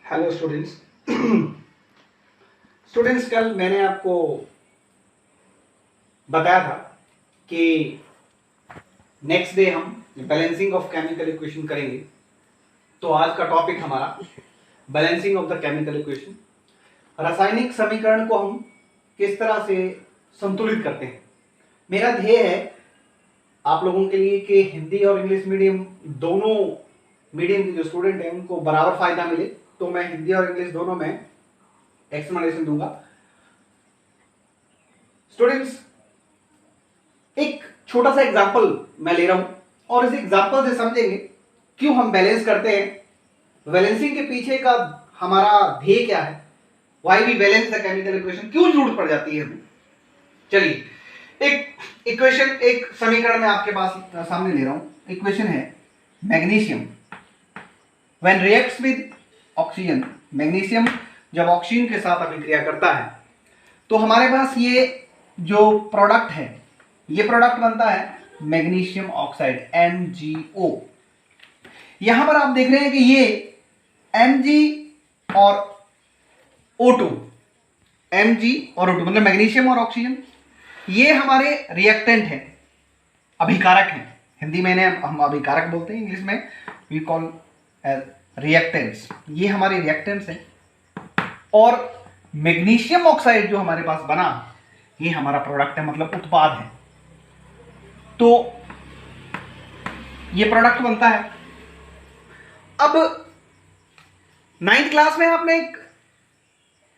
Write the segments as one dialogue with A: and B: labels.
A: Hello students. Students, कल मैंने आपको बताया था कि नेक्स्ट डे हम बैलेंसिंग ऑफ केमिकल इक्वेशन करेंगे। तो आज का टॉपिक हमारा balancing of the chemical equation, रासायनिक समीकरण को हम किस तरह से संतुलित करते हैं। मेरा ध्येय है आप लोगों के लिए कि हिंदी और इंग्लिश मीडियम दोनों मीडियम के जो स्टूडेंट हैं उनको बराबर फायदा मिले। तो मैं हिंदी और इंग्लिश दोनों में एक्सप्लेनेशन दूंगा। स्टूडेंट्स, एक छोटा सा एग्जांपल मैं ले रहा हूं और इस एग्जांपल से समझेंगे क्यों हम बैलेंस करते हैं, बैलेंसिंग के पीछे का हमारा ध्येय क्या है, why we balance the chemical equation, क्यों जरूरत पड़ जाती है हमें। चलिए, एक इक्वेशन, एक समीकरण मैं आपके पास सामने ले रहा हूं। इक्वेशन है magnesium when reacts with oxygen. Magnesium जब ऑक्सीजन के साथ अभिक्रिया करता है तो हमारे पास ये जो प्रोडक्ट है, ये प्रोडक्ट बनता है मैग्नीशियम ऑक्साइड MgO। यहां पर आप देख रहे हैं कि ये Mg और O2, Mg और O2 मतलब मैग्नीशियम और ऑक्सीजन, ये हमारे रिएक्टेंट हैं, अभिकारक हैं। हिंदी में हम अभिकारक बोलते हैं, इंग्लिश में वी कॉल रिएक्टेंट्स। ये हमारे रिएक्टेंट्स हैं और मैग्नीशियम ऑक्साइड जो हमारे पास बना ये हमारा प्रोडक्ट है, मतलब उत्पाद है। तो ये प्रोडक्ट बनता है। अब 9th क्लास में आपने एक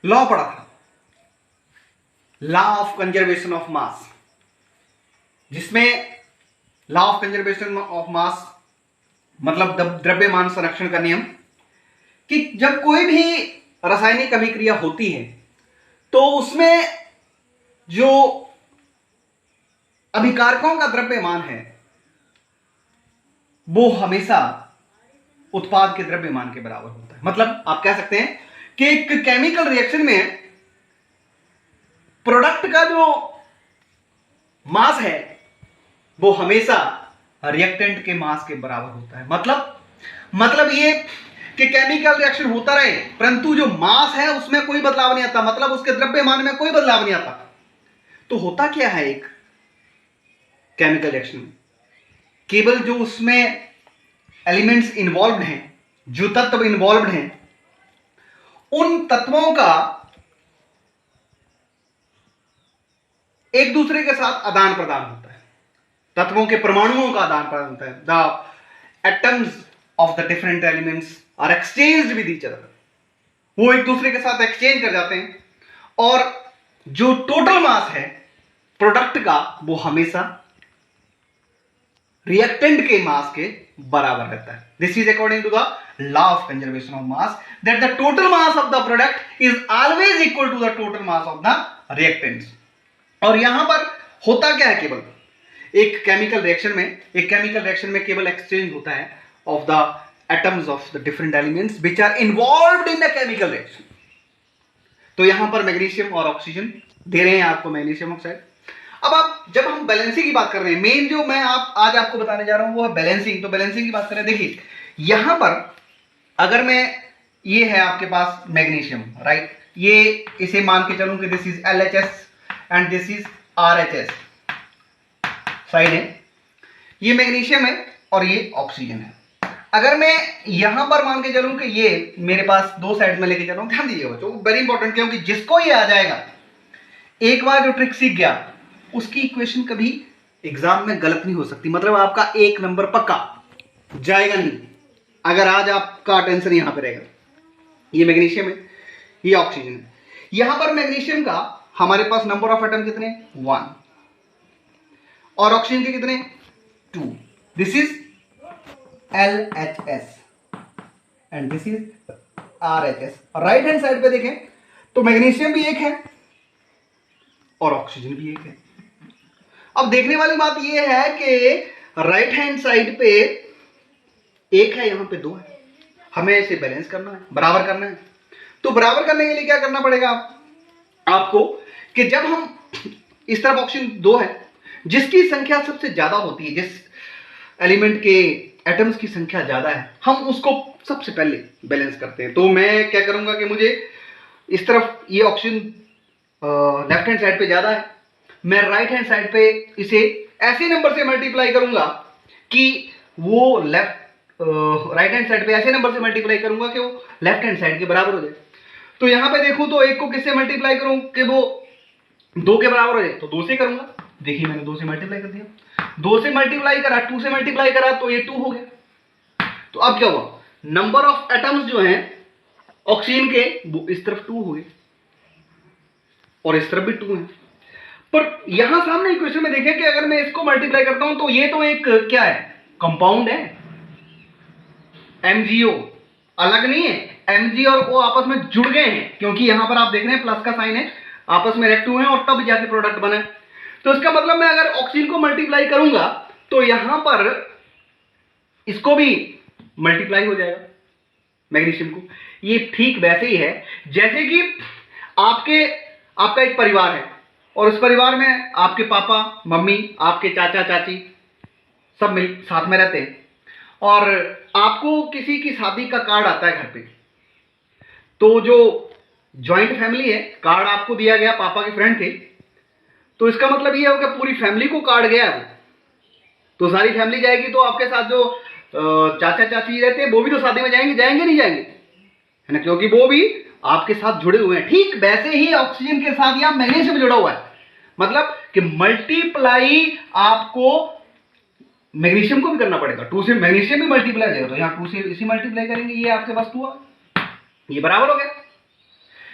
A: लॉ पढ़ा था, law of conservation of mass, जिसमें law of conservation of mass मतलब द्रव्यमान संरक्षण का नियम, कि जब कोई भी रासायनिक अभिक्रिया होती है तो उसमें जो अभिकारकों का द्रव्यमान है वो हमेशा उत्पाद के द्रव्यमान के बराबर होता है। मतलब आप कह सकते हैं कि एक केमिकल रिएक्शन में प्रोडक्ट का जो मास है वो हमेशा रिएक्टेंट के मास के बराबर होता है। मतलब ये कि केमिकल रिएक्शन होता रहे परंतु जो मास है उसमें कोई बदलाव नहीं आता, मतलब उसके द्रव्यमान में कोई बदलाव नहीं आता। तो होता क्या है एक केमिकल रिएक्शन में, केवल जो उसमें एलिमेंट्स इन्वॉल्व्ड हैं, जो तत्व इन्वॉल्व्ड हैं, उन तत्वों का एक दूसरे के साथ आदान प्रदान होता है, तत्वों के परमाणुओं का आदान प्रदान होता है। The atoms of the different elements are exchanged with each other. वो एक दूसरे के साथ एक्सचेंज कर जाते हैं और जो टोटल मास है प्रोडक्ट का वो हमेशा रिएक्टेंट के मास के बराबर रहता है। This is according to the law of conservation of mass, that the total mass of the product is always equal to the total mass of the reactants. और यहां पर होता क्या है, केवल एक केमिकल रिएक्शन में केवल एक्सचेंज होता है of the atoms of the different elements which are involved in the chemical reaction. तो यहां पर मैग्नीशियम और ऑक्सीजन दे रहे हैं आपको, मैग्नीशियम ऑक्साइड। अब आप जब हम बैलेंसिंग की बात कर रहे हैं, मेन जो मैं आज आपको बताने जा रहा हूं वो है बैलेंसिंग। तो बैलेंसिंग की बात करें, देखिए यहां पर अगर मैं, ये है आपके पास मैग्नीशियम, राइट, ये इसे मान के चलूं कि this is LHS and this is RHS side है, ये मैग्नीशियम है और ये ऑक्सीजन है। अगर मैं यहां पर मान के चलूं कि ये मेरे पास दो साइड में लेके चल रहा हूं, ध्यान दीजिए बच्चों, वेरी इंपॉर्टेंट, क्योंकि जिसको ये आ जाएगा, एक बार जो ट्रिक सीख गया उसकी इक्वेशन कभी एग्जाम में गलत नहीं हो सकती। मतलब आपका 1 नंबर पक्का जाएगा नहीं अगर आज आपका अटेंशन यहां पर रहेगा। ये मैग्नीशियम है, ये ऑक्सीजन है। यहां पर मैग्नीशियम का हमारे पास नंबर ऑफ एटम कितने, 1, और ऑक्सीजन के कितने, 2। This is LHS and this is RHS। Right hand side पे देखें तो मैग्नीशियम भी एक है और ऑक्सीजन भी एक है। अब देखने वाली बात यह है कि राइट हैंड साइड पे एक है, यहां पे 2 है, हमें इसे बैलेंस करना है, बराबर करना है। तो बराबर करने के लिए क्या करना पड़ेगा आपको, कि जब हम इस तरफ ऑक्सीजन 2 है, जिसकी संख्या सबसे ज्यादा होती है, जिस एलिमेंट के एटम्स की संख्या ज्यादा है, हम उसको सबसे पहले बैलेंस करते हैं। तो मैं क्या करूंगा कि मुझे इस तरफ ये ऑप्शन लेफ्ट हैंड साइड पे ज्यादा है, मैं राइट हैंड साइड पे इसे ऐसे नंबर से मल्टीप्लाई करूंगा कि वो राइट हैंड साइड पे ऐसे नंबर से मल्टीप्लाई करूंगा कि वो लेफ्ट हैंड साइड के बराबर हो जाए। तो यहां पे देखूं तो एक को किससे मल्टीप्लाई करूं कि वो 2 के बराबर हो जाए, तो 2 से करूंगा। देखिए मैंने 2 से मल्टीप्लाई कर दिया, 2 से मल्टीप्लाई करा, 2 से मल्टीप्लाई करा तो ये 2 हो गया। तो अब क्या हुआ, नंबर ऑफ एटम्स जो हैं ऑक्सीजन के वो इस तरफ 2 हो गए और इस तरफ भी 2 है। पर यहां सामने इक्वेशन में देखें कि अगर मैं इसको मल्टीप्लाई करता हूं तो ये तो एक क्या है, कंपाउंड है, MgO अलग नहीं है, Mg और O आपस में जुड़ गए हैं, क्योंकि यहां पर आप देख रहे हैं प्लस का साइन है, आपस में रिएक्टिव है और तब जाके प्रोडक्ट बना है। तो इसका मतलब मैं अगर ऑक्सीजन को मल्टीप्लाई करूंगा तो यहां पर इसको भी मल्टीप्लाई हो जाएगा मैग्नीशियम को। ये ठीक वैसे ही है जैसे कि आपका एक परिवार है और उस परिवार में आपके पापा मम्मी, आपके चाचा चाची सब मिल साथ में रहते हैं और आपको किसी की शादी का कार्ड आता है घर पे, तो जो जॉइंट फैमिली है, कार्ड आपको दिया गया, पापा के फ्रेंड थे, तो इसका मतलब ये होगा पूरी फैमिली को कार्ड गया है, तो सारी फैमिली जाएगी, तो आपके साथ जो चाचा चाची रहते हैं वो भी तो शादी में जाएंगे, जाएंगे नहीं जाएंगे, है ना, क्योंकि वो भी आपके साथ जुड़े हुए हैं। ठीक वैसे ही ऑक्सीजन के साथ या मैग्नीशियम जुड़ा हुआ है, मतलब कि मल्टीप्लाई आपको मैग्नीशियम को भी करना पड़ेगा, 2 से मैग्नीशियम भी मल्टीप्लाई हो जाएगा, तो यहां 2 से इसी मल्टीप्लाई करेंगे, ये आपके पास 2 ये बराबर हो गया।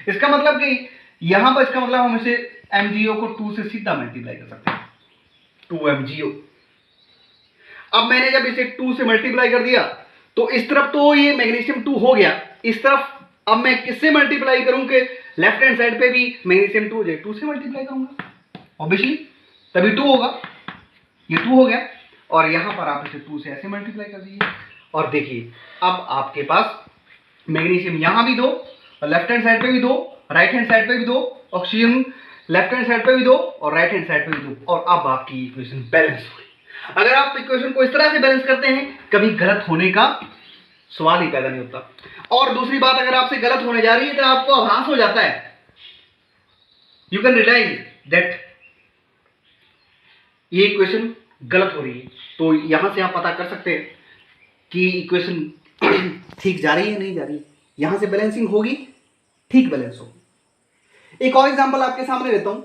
A: इसका मतलब कि यहां पर इसका मतलब हम इसे MgO को 2 से सीधा मल्टीप्लाई कर सकते हैं, 2 MgO। अब मैंने जब इसे 2 से मल्टीप्लाई कर दिया तो इस तरफ तो ये मैग्नीशियम 2 हो गया, इस तरफ अब मैं किससे मल्टीप्लाई करूं कि लेफ्ट हैंड साइड पे भी मैग्नीशियम 2 हो जाए, 2 से मल्टीप्लाई करूंगा ऑब्वियसली, तभी 2 होगा, ये 2 हो गया और यहां पर आप इसे 2 से ऐसे मल्टीप्लाई कर दीजिए और देखिए अब आपके पास मैग्नीशियम यहां भी 2, लेफ्ट हैंड साइड पे भी 2, राइट हैंड साइड पे भी 2, ऑक्सीजन लेफ्ट हैंड साइड पे भी 2 और राइट हैंड साइड पे भी 2, और अब आपकी इक्वेशन बैलेंस हो गई। अगर आप इक्वेशन को इस तरह से बैलेंस करते हैं कभी गलत होने का सवाल ही पैदा नहीं होता। और दूसरी बात, अगर आपसे गलत होने जा रही है तो आपको आभास हो जाता है, यू कैन रियलाइज दैट ये इक्वेशन गलत हो रही है, तो यहां से आप पता कर सकते हैं कि इक्वेशन ठीक जा रही है नहीं जा रही है, यहां से बैलेंसिंग होगी, ठीक बैलेंस होगी। एक और एग्जांपल आपके सामने लेता हूं,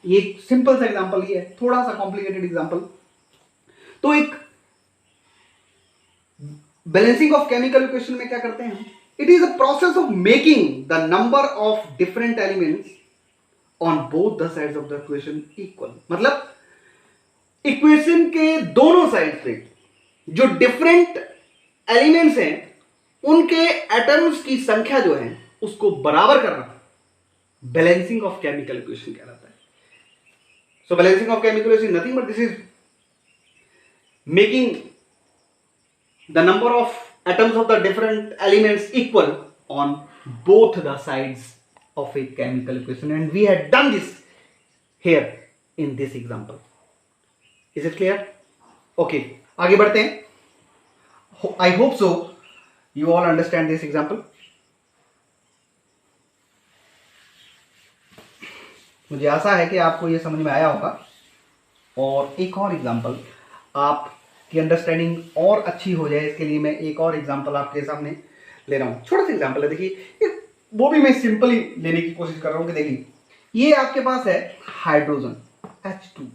A: ये सिंपल सा एग्जांपल ही है, थोड़ा सा कॉम्प्लिकेटेड एग्जांपल। तो एक बैलेंसिंग ऑफ केमिकल इक्वेशन में क्या करते हैं, it is a process of making the number of different elements on both the sides of the equation equal. मतलब इक्वेशन के दोनों साइड पे जो डिफरेंट एलिमेंट्स हैं उनके एटम्स की संख्या जो है उसको बराबर करना बैलेंसिंग ऑफ केमिकल इक्वेशन कहलाता है। So balancing of chemical equation nothing but this is making the number of atoms of the different elements equal on both the sides of a chemical equation, and we had done this here in this example. Is it clear? Okay, आगे बढ़ते हैं। I hope so you all understand this example. मुझे आशा है कि आपको ये समझ में आया होगा। और एक और एग्जाम्पल आप की अंडरस्टैंडिंग और अच्छी हो जाए, इसके लिए मैं एक और एग्जांपल आपके सामने ले रहा हूं। छोटा सा एग्जांपल है, देखिए वो भी मैं सिंपल ही लेने की कोशिश कर रहा हूं कि देखिए ये आपके पास है हाइड्रोजन H2,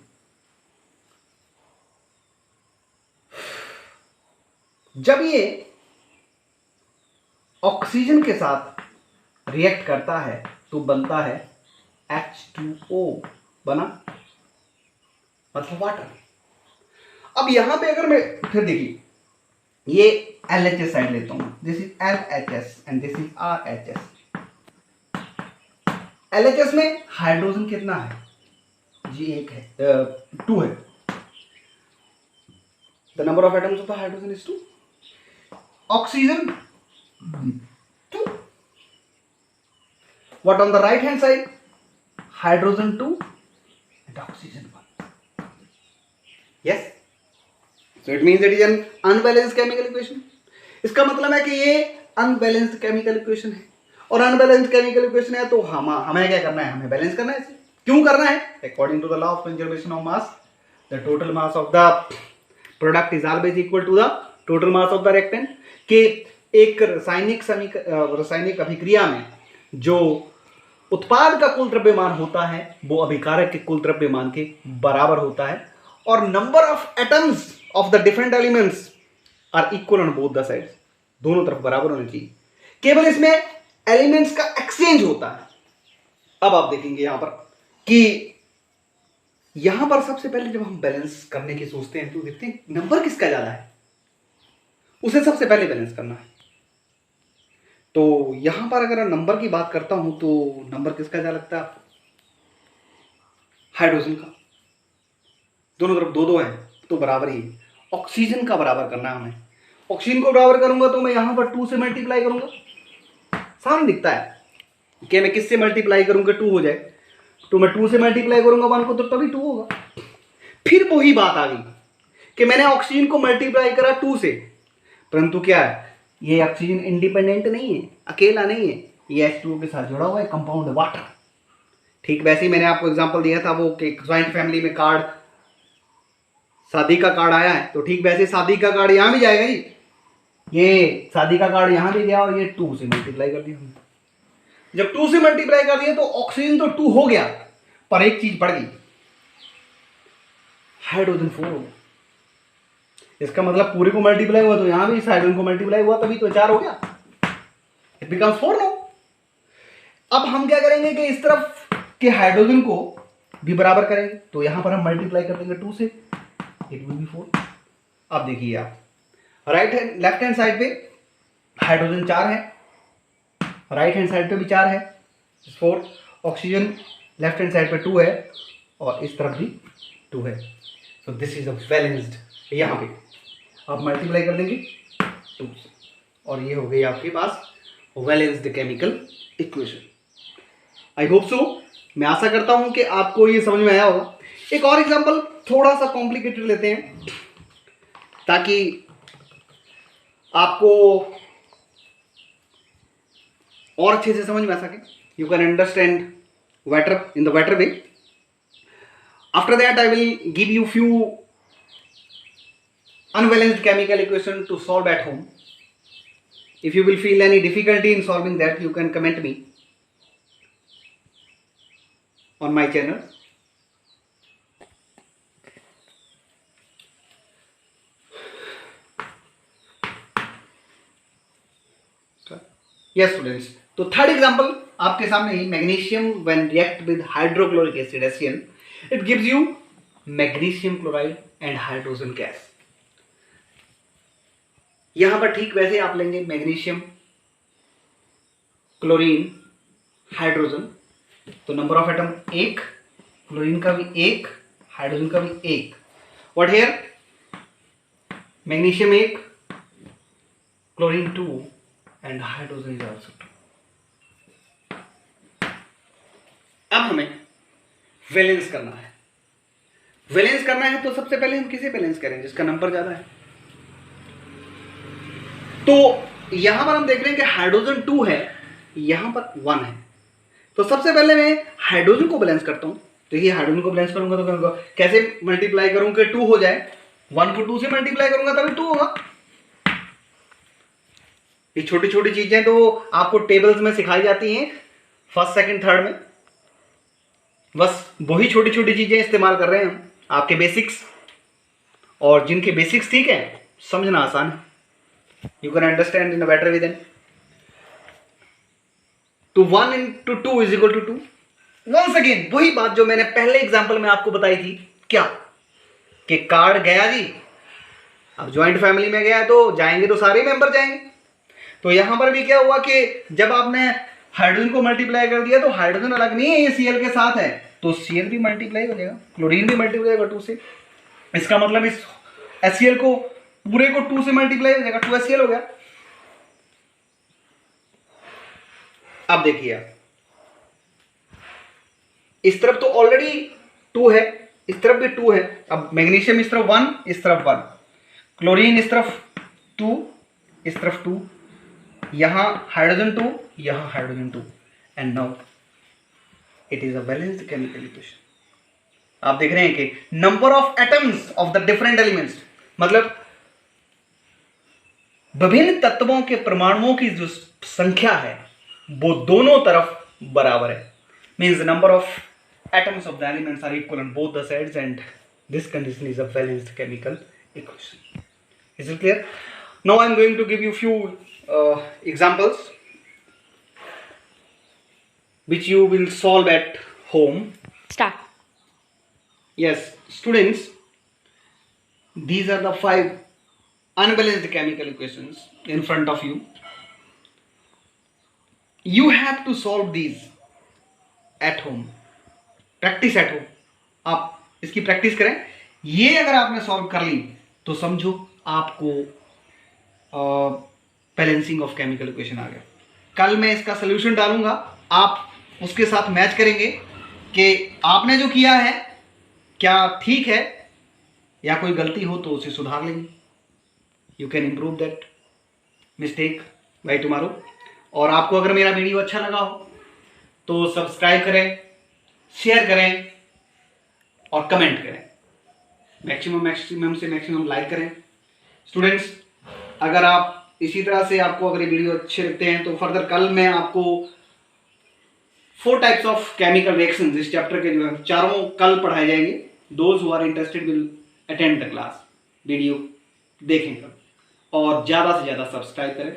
A: जब ये ऑक्सीजन के साथ रिएक्ट करता है तो बनता है H2O, बना मतलब वाटर। अब यहां पे अगर मैं फिर देखिए ये LHS साइड लेता हूं, this is LHS and this is RHS। LHS में हाइड्रोजन कितना है जी, 1 है, 2 है, the number of atoms of the hydrogen is 2, oxygen 2, what on the right hand side, hydrogen 2 and oxygen 1। Yes, so it means it is an unbalanced chemical equation. इसका मतलब है कि ये अनबैलेंस्ड केमिकल इक्वेशन है, और unbalanced chemical equation है तो हमें क्या करना है, हमें बैलेंस करना है इसे। क्यों करना है? According to the law of conservation of mass, the total mass of the product is always equal to the total mass of the reactant. कि एक रासायनिक अभिक्रिया में जो उत्पाद का कुल द्रव्यमान होता है वो अभिकारक के कुल द्रव्यमान के बराबर होता है, और number of atoms of the different elements are equal on both the sides, दोनों तरफ बराबर होने चाहिए। केवल इसमें एलिमेंट्स का एक्सचेंज होता है। अब आप देखेंगे यहां पर कि यहां पर सबसे पहले जब हम बैलेंस करने की सोचते हैं तो देखते हैं नंबर किसका ज्यादा है, उसे सबसे पहले बैलेंस करना है। तो यहां पर अगर नंबर की बात करता हूं तो नंबर किसका ज्यादा लगता है? हाइड्रोजन का। दोनों तरफ दो दो है तो बराबर ही है। ऑक्सीजन का बराबर करना है हमें। ऑक्सीजन को बराबर करूंगा तो मैं यहां पर 2 से मल्टीप्लाई करूंगा, सामने दिखता है कि मैं किससे मल्टीप्लाई करूंगा 2 हो जाए, तो मैं 2 से मल्टीप्लाई करूंगा 1 को तो तभी 2 होगा। फिर वही बात आ गई कि मैंने ऑक्सीजन को मल्टीप्लाई करा 2 से, परंतु क्या है, ये ऑक्सीजन इंडिपेंडेंट नहीं है, अकेला नहीं है, ये H2O के साथ जुड़ा हुआ है, कंपाउंड वाटर। ठीक वैसे ही मैंने आपको एग्जांपल दिया था वो कि ज्वाइंट फैमिली में कार्ड, शादी का कार्ड आया है, तो ठीक वैसे शादी का कार्ड यहां भी जाएगा जी। ये शादी का कार्ड यहां भी गया और ये 2 से मल्टीप्लाई कर दिया हमने। जब 2 से मल्टीप्लाई कर दिया तो ऑक्सीजन तो 2 हो गया, पर एक चीज बढ़ गई, हाइड्रोजन 4 हो गया। इसका मतलब पूरे को मल्टीप्लाई हुआ तो यहां भी इस हाइड्रोजन को मल्टीप्लाई हुआ तभी तो 4 हो गया, इट बिकम्स 4 नो। अब हम क्या करेंगे कि इस तरफ के हाइड्रोजन को भी बराबर करेंगे, तो यहां पर हम मल्टीप्लाई कर देंगे 2 से, इट विल बी 4। अब देखिए आप right hand left hand side पे हाइड्रोजन 4 है, राइट हैंड साइड पे भी 4 है, 4। ऑक्सीजन लेफ्ट हैंड साइड पे 2 है और इस तरफ भी 2 है। So this is a balanced. यहां पे आप मल्टीप्लाई कर देंगे 2 से, और ये हो गई आपके पास balanced chemical equation. I hope so, मैं आशा करता हूं कि आपको ये समझ में आया होगा। एक और एग्जांपल थोड़ा सा कॉम्प्लिकेटेड लेते हैं ताकि आपको और अच्छे से समझ में आ सके, you can understand better in the better way. After that I will give you few unbalanced chemical equation to solve at home. If you will feel any difficulty in solving that, you can comment me on my channel. Yes students, तो third example आपके सामने ही, magnesium when react with hydrochloric acid HCl, it gives you magnesium chloride and hydrogen gas. यहां पर ठीक वैसे आप लेंगे मैग्नीशियम, क्लोरीन, हाइड्रोजन, तो नंबर ऑफ एटम 1, क्लोरीन का भी 1, हाइड्रोजन का भी 1। What here, magnesium 1, chlorine 2 and hydrogen is also 2। अब हमें वैलेंस करना है। वैलेंस करना है तो सबसे पहले हम किसे बैलेंस करें? जिसका नंबर ज्यादा है। तो यहां पर हम देख रहे हैं कि हाइड्रोजन 2 है, यहां पर 1 है, तो सबसे पहले मैं हाइड्रोजन को बैलेंस करता हूं। तो ये हाइड्रोजन को बैलेंस करूंगा तो कैसे मल्टीप्लाई करूं कि 2 हो जाए? 1 को 2 से मल्टीप्लाई करूंगा तभी 2 होगा। ये छोटी छोटी चीजें तो आपको टेबल्स में सिखाई जाती हैं फर्स्ट सेकंड थर्ड में, बस वही छोटी छोटी चीजें इस्तेमाल कर रहे हैं हम, आपके बेसिक्स, और जिनके बेसिक्स ठीक है समझना आसान है, you can understand in a better way then. तो 1 into 2 is equal to 2। Once again वही बात जो मैंने पहले एग्जांपल में आपको बताई थी, क्या कि कार्ड गया जी, अब ज्वाइंट फैमिली में गया तो जाएंगे तो सारे मेंबर जाएंगे। तो यहां पर भी क्या हुआ कि जब आपने हाइड्रोजन को मल्टीप्लाई कर दिया तो हाइड्रोजन अलग नहीं है, ये Cl के साथ है, तो Cl भी मल्टीप्लाई हो जाएगा, क्लोरीन भी मल्टीप्लाई होगा 2 से। इसका मतलब इस HCl को पूरे को 2 से मल्टीप्लाई हो जाएगा, 2HCl हो गया। अब देखिए आप, इस तरफ तो ऑलरेडी 2 है, इस तरफ भी 2 है, अब मैग्नीशियम इस तरफ 1, इस तरफ 1, क्लोरीन इस तरफ 2, इस तरफ 2, यहां हाइड्रोजन 2, यहां hydrogen 2, and now it is a balanced chemical equation. आप देख रहे हैं कि number of atoms of the different elements, मतलब विभिन्न तत्वों के परमाणुओं की जो संख्या है वो दोनों तरफ बराबर है। Means number of atoms of the elements are equal on both the sides, and this condition is a balanced chemical equation. Is it clear? Now I am going to give you few examples which you will solve at home.
B: Start.
A: Yes, students, these are the 5 unbalanced chemical equations in front of you. You have to solve these at home. Practice at home, आप इसकी practice करें। ये अगर आपने solve कर ली तो समझो आपको बैलेंसिंग ऑफ केमिकल इक्वेशन आ गया। कल मैं इसका सोल्यूशन डालूंगा, आप उसके साथ मैच करेंगे कि आपने जो किया है क्या ठीक है, या कोई गलती हो तो उसे सुधार लेंगे। You can improve that mistake by tomorrow. और आपको अगर मेरा वीडियो अच्छा लगा हो तो सब्सक्राइब करें, शेयर करें और कमेंट करें। मैक्सिमम से मैक्सिमम लाइक करें। स्टूडेंट्स, अगर आप इसी तरह से आपको अगर ये वीडियो अच्छे लगते हैं तो फर्दर कल मैं आपको 4 टाइप्स ऑफ केमिकल रिएक्शंस इस चैप्टर के जो है चारों कल पढ़ाए जाएंगे। Those who are interested will attend the class, video देखें और ज़्यादा से ज़्यादा सब्सक्राइब करें।